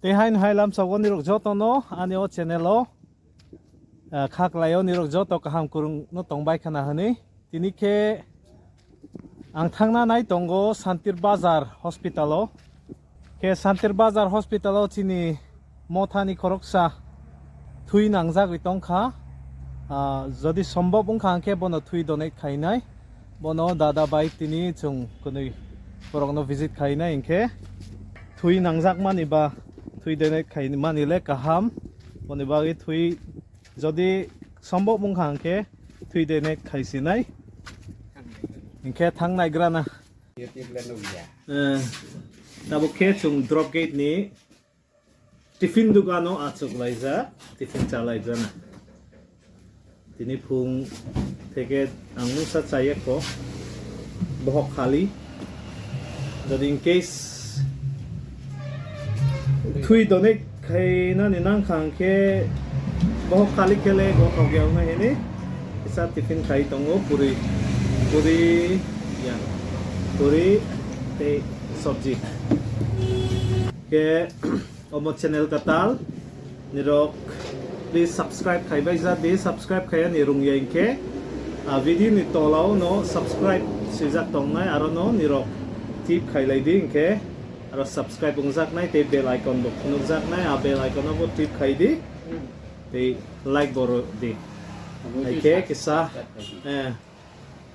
Tehain hailam sawan nirok joto no ani o channelo khak layo nirok joto kaham kurung no tongbai khana hani tini ke ang thangna nai tongo Santir Bazar hospitalo ke Santir Bazar hospitalo chini mothani koroksa thui nangjak tongkha jodi sombhob ungkha ke bono thui donate khainai bono dada bai tini chung kunui borokno visit khainai ingke thui nangjak mani ba thui donate khaini mani le kaham boni bagi thui jodi sombhob ungkha ke thui donate khaisinai ingke thangnai grana nabo ke chung drop gate ni tiffin dukano achuk laija tiffin chalai jana tini phung theke angnu sa chaye ko bohok khali jadi in case thui donate khaina ni nang khang ke bohok khali kele go khogeu na heni isa tiffin khai tongo puri ya puri te sabji ke omo channel katal nirok please subscribe khaibai za de subscribe khaya ni rung yang ke video ni tolao no subscribe sijak tongnai aro no nirok tip khailai ding ke aro subscribe ungjak nai te bell icon bo khunujak nai a bell icon bo tip khai di te like boro di ke kisa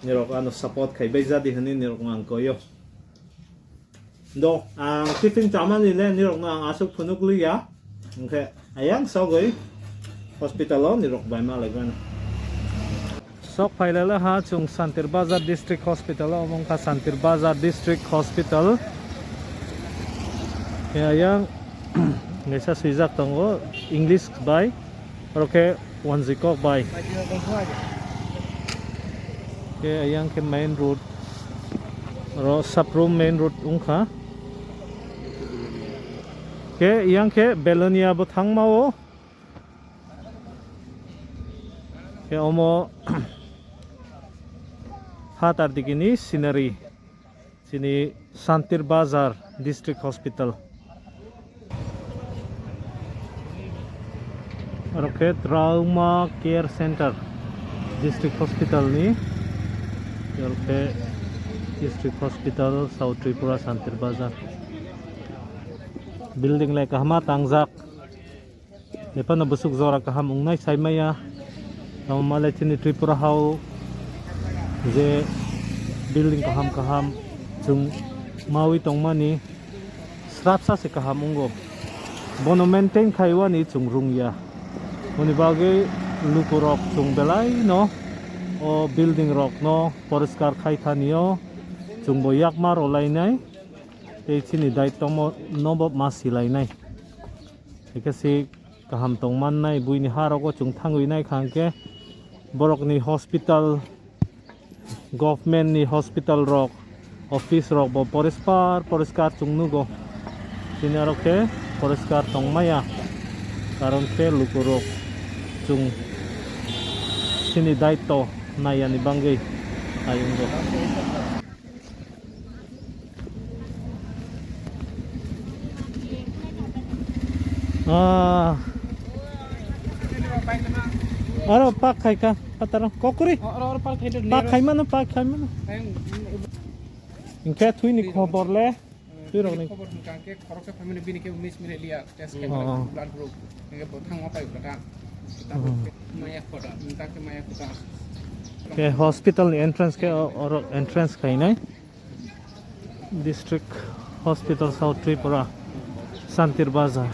nirok ano support khaibai za di hani nirok mang koyo do ang tiffin chaman ni le nirok na asuk phunukli ya okay ayang sogoi hospital nirok bai ma legana sok phailala ha chung Santir Bazar district hospital among ka Santir Bazar district hospital ya yang ngesa sijak tongo english bai oke wanzikok bai ke ayang ke main road ro saprum main road ungkha ke yang ke belonia bo thangmao ke omo hatar digini scenery sini Santir Bazar district hospital oke trauma care center district hospital ni oke district hospital South Tripura Santir Bazar building lai kahama tangjak lepa na busuk zora kaham ungnai saimaya namale chini Tripura hau je building kaham chung maui tongmani srapsa se kaham ungo bono maintain khaiwani chung rungya boni bage lukurok chung belai no o building rok no poriskar khai thanio chung bo yakmar olainai te chini daitong nobo masilai nai ekasi kaham tongman nai buini haroko chung thangui nai khangke borok ni hospital government ni hospital rok office rok bo poriskar chung nugo chini aroke poriskar tongmaya karon ke lukurok chung chini daito nayani bangge ayunggo aro pak khai ka pataro kokuri aro pak khai mano inke thui ni khobor le thui rok ni khobor ka ke khorok sa family bini ke 19 minute liya test ke blood group ke bothang ma pai kata kita maya khoda minta ke maya kota ke hospital ni entrance ke oro entrance khai nai district hospital South Tripura Santir Bazar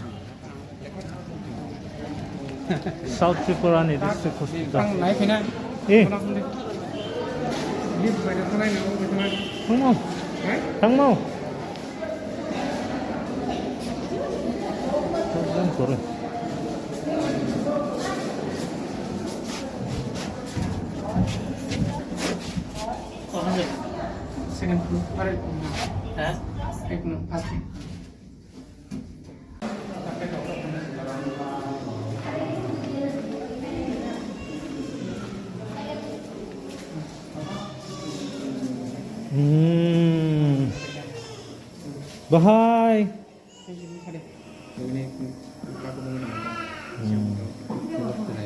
South Tripura ni district hospital tang nai phina lift bai da thanai no thang mau thang kore second floor pare ek no first Bahai. ini lagu mengenai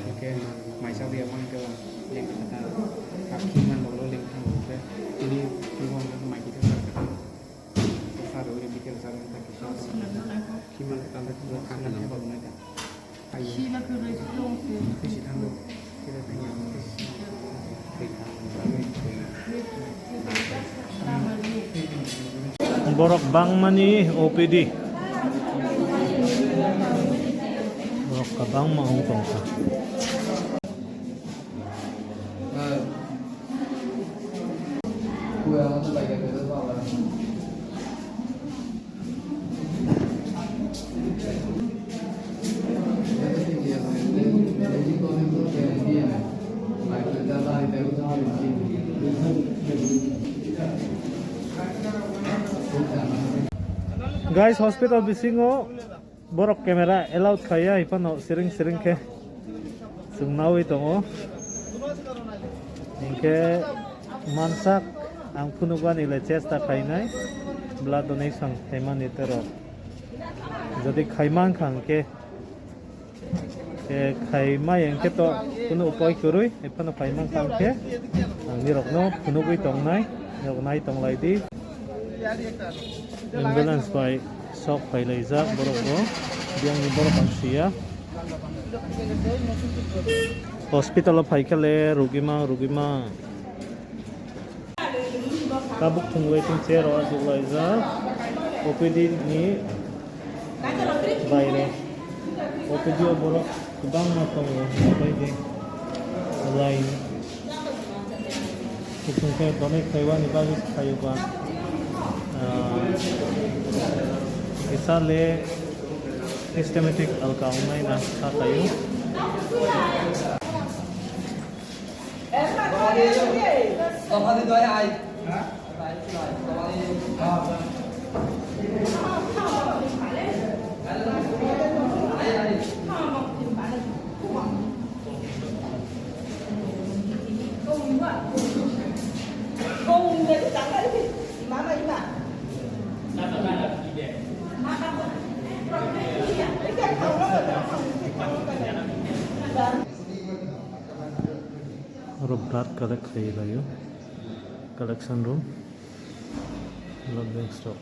oke mai sau dia mang ke yang kita kaki man baru link tang oke ini ngomong ke mai kita kan saru ini bikin saru kita kisah kiman tanda kita kanan yang baru nanti ayo sila ke resto sisi tang kita tanya Borok bang mani OPD. Borok kabang maung tongsa. Guys, hospital bisingo borok kamera allowed kaya ipano sering ke sungnawi tongo ingke mansak ang punugan ile chesta kainai blood donation kaiman itero jadi kaiman khang ke kaima yang ke to punu upoi kurui ipano kaiman khang ke nirokno punugui tongnai niroknai tonglai di ambulance by sok by laser borok go biang ni borok ang siya hospital of haikale rugima kabuk tung waiting chair or laser OPD ni bayre OPD borok kubang matong bay de line kusung ke donate kaiwan ni bagis kayuban isale systematic alkaunai na katayo blood collect kayo collection room blood bank stock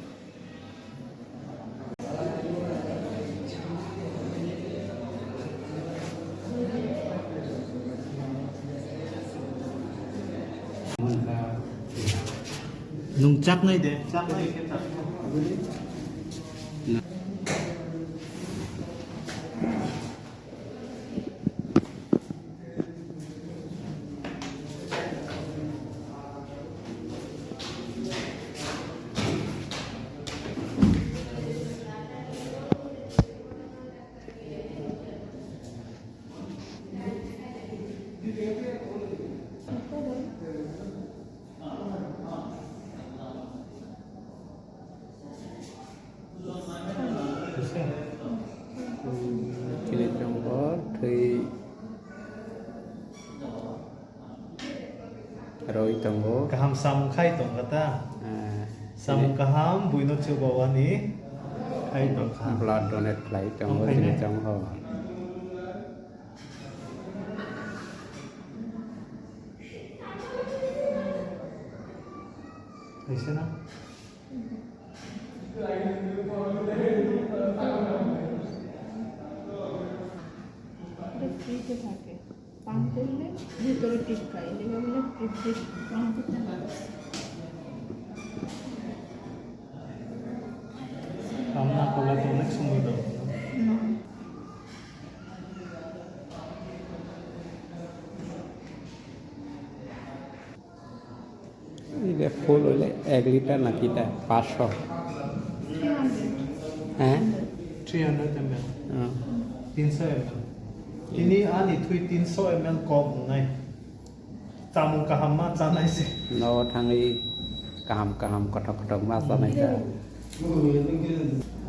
nung chak ngay de chak ngay kita kini jongkol dari roi tonggo kaham sam khai tong kata sam kaham buino chubawani khai tong kaham blood donate play tonggo kini jongkol ऐसे ना ফ্রিজে থাকে পান করলে ভিতরে টিপ খাই যেভাবে টিপ টিপ পান করতে পারে কামনা করলে তো অনেক সময় দাও ini full oleh 1 liter na kita 500 300 ml 300 ml ini ani thui 300 ml kom ngai tamu kaham ma chanai se no thangi kaham kotok masa nai ka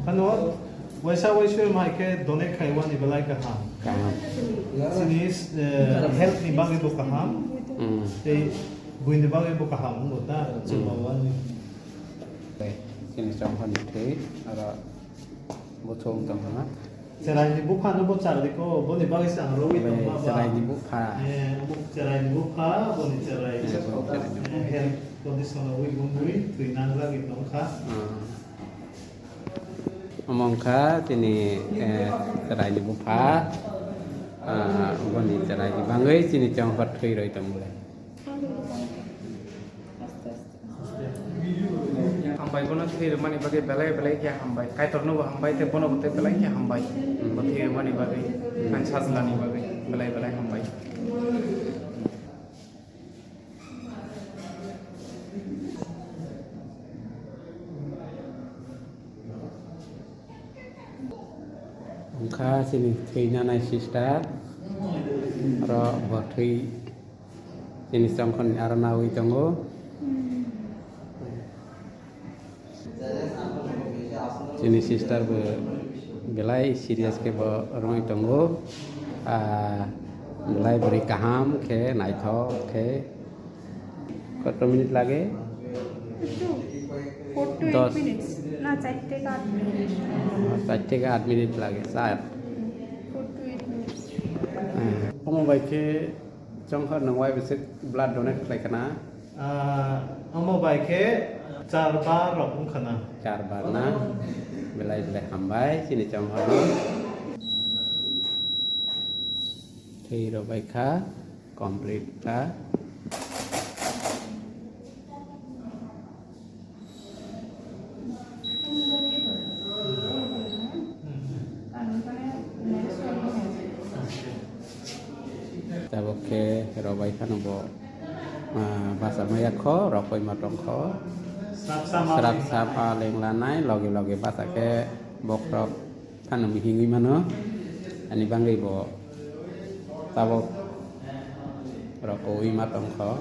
kano waisa mai ke donate khaiwan ni belai kaham kaham sinis health ni bagi bo kaham te buin ni bagi bo kaham ngota chumawan ni kini jongkol ni the ara bothong tong ha Cerai ni buka no bocar diko boni bagi sang rowi to ma ba. Cerai di buka. Amuk cerai ni buka boni cerai. Kondisi no wi gunguri tui nang lagi tong kha. Omong ka sini cerai di buka. Boni cerai di bangai sini chong hot thui roi tong mulai. Hambai kono thir mani bagi belai kya hambai kai torno hambai te bono bote belai kya hambai thir mani bagi kan sajlani bagi belai hambai Ka sini thui na nai sister ro bo thui sini chong kon arana wi tongo. Sini sister belai serius ke bo roi tongo belai beri kaham ke nai tho ke kota minit lage 4 to 8 minutes না 4 থেকে 8 মিনিট 4 থেকে 8 minit lage saat 4 to 8 minutes Kamu baik ke trong hơn nang wai besek blood donate kai kana Amo bai ke charba rok khana. 4 bar na belai hambai sini trong hơn thì rồi baik ka complete ka Taboke robai kanobo bahasa Maya kho rokoi matong kho serap sapa leng lanai logi bahasa ke bokrok kanami hingi mano ani bangai bo tabok rokoi matong kho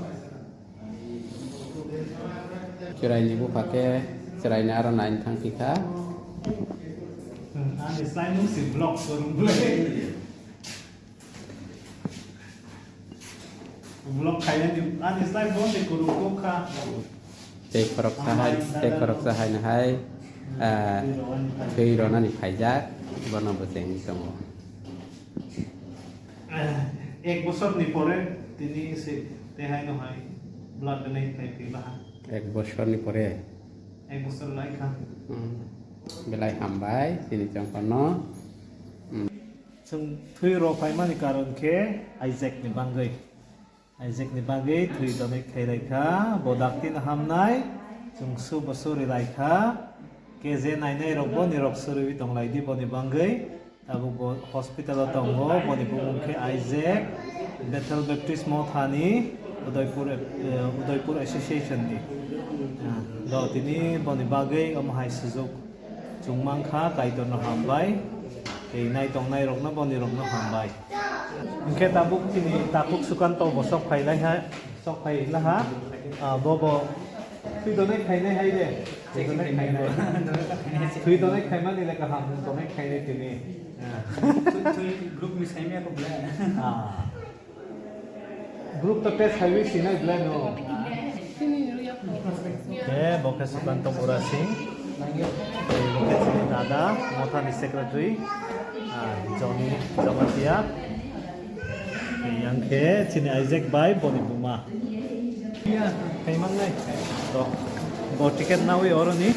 cerai ni bu pake cerai ni aran lain thang pika Ani slide nu si vlog suruh boleh. Vlog kaya ni ani slide bon di kurung ka. Te korok sahai na hai khi rồi nó đi phải giá bọn nó bớt tiền xong rồi Ek bosor ni pore tini si tehai no hai blood donate kai pi bah. এক বছর নি পরে Ek bosor lai kha. belai hambai sini trong kono Chung thui ro pai mani karon ke Isaac ni bangai. Isaac ni bangai thui donate kai lai kha bodak tin hamnai chung su bosori lai kha ke je nai nai rok bo ni rok suru bi tong lai di bo ni bangai abu bo hospital tongo bo ni bung ke Isaac Bethel Baptist Mo Thani Udaipur Association ni do tini bo ni bagai am hai sujok chungmang kha kai to no hambai ei nai tong nai rok na bo ni rok na hambai ingke tabuk sukan to bo sok phai lai ha sok phai la ha bo thui do nai khai nai hai de thui do nai khai nai thui do nai khai ma ni la ka ham do nai khai nai tini group misai me ko bla group to test hai wi sinai bla no তিনি Riya ke boke sukan to murasing boke sini dada mothani secretary Johnny Jamatia yang ke sini Isaac bai boni buma iya kai mang nai to bo ticket nawi oroni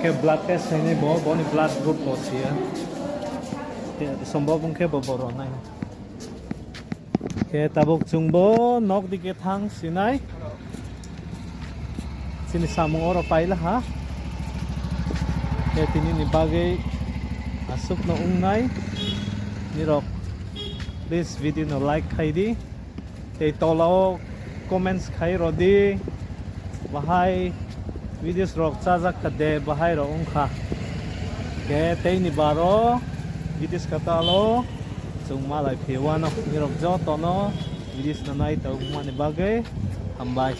ke blood test hai nei bo boni blood group bo sia সম্ভব ke bo boro nai ke tabuk chungbo nok dike thang sinai sini samung oro paila ha ke tini ni bagai asuk no ungnai ni rok please video no like khai di te tolao comments khai rodi bahai videos rok chajak ka de bahai ro ungkha ke te ni baro videos katalo chungma lai phewano ni rok jo tono videos na nai to mane bagai hambai